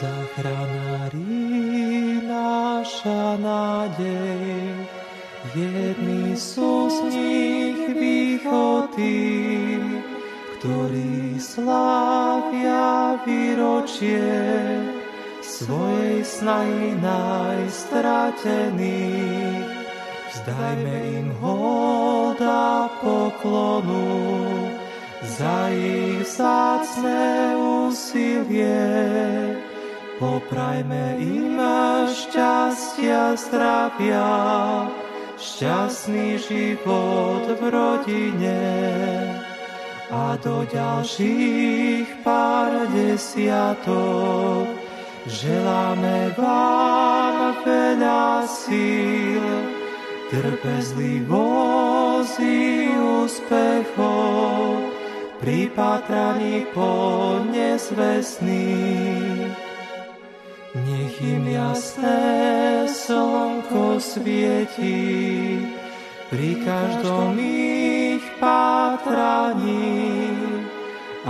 Záchranári, naša nádej, jedni sú z nich východy, ktorí slávia výročie svojej snahy najstratených. Vzdajme im hold a poklonu za ich vzácne úsilie. Poprajme im šťastia, zdravia, šťastný život v rodine a do ďalších pár desiatok želáme vám veľa síl, trpezlivosti, úspechov pri pátraní po nezvestných. Nech im jasné slnko svieti pri každom ich pátraní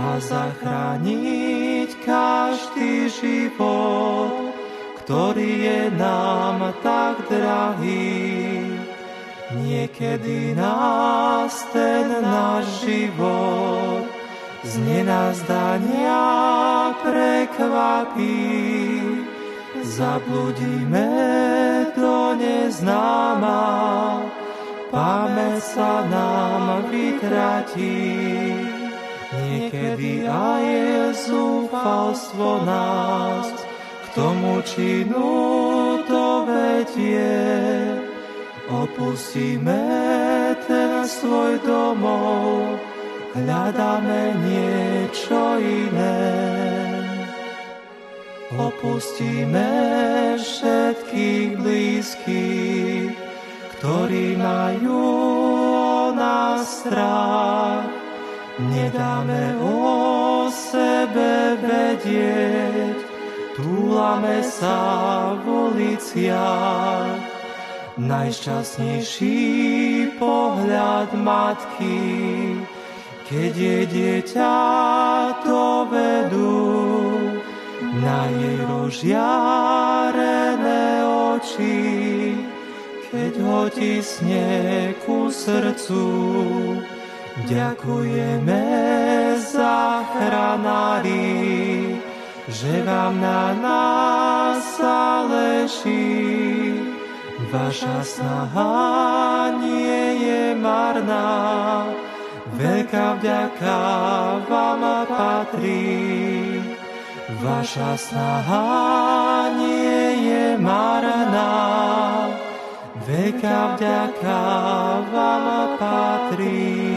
a zachrániť každý život, ktorý je nám tak drahý. Niekedy nás ten náš život z nenazdania prekvapí. Zabludíme do neznáma, pamäť sa nám vytratí. Niekedy aj zúfalstvo nás k tomu činu dovedie. Opustíme ten svoj domov, hľadáme niečo iné. Opustíme všetkých blízkych, ktorí majú o nás strach. Nedáme o sebe vedieť, túlame sa v uliciach. Najšťastnejší pohľad matky, keď je dieťa dovedú, na jej rozžiarené oči, keď ho tisne ku srdcu. Ďakujeme, záchranári, že vám na nás záleží. Vaša snaha nie je marná, veľká vďaka vám patrí. Vaša snaha nie je marná, veľká vďaka vám patrí.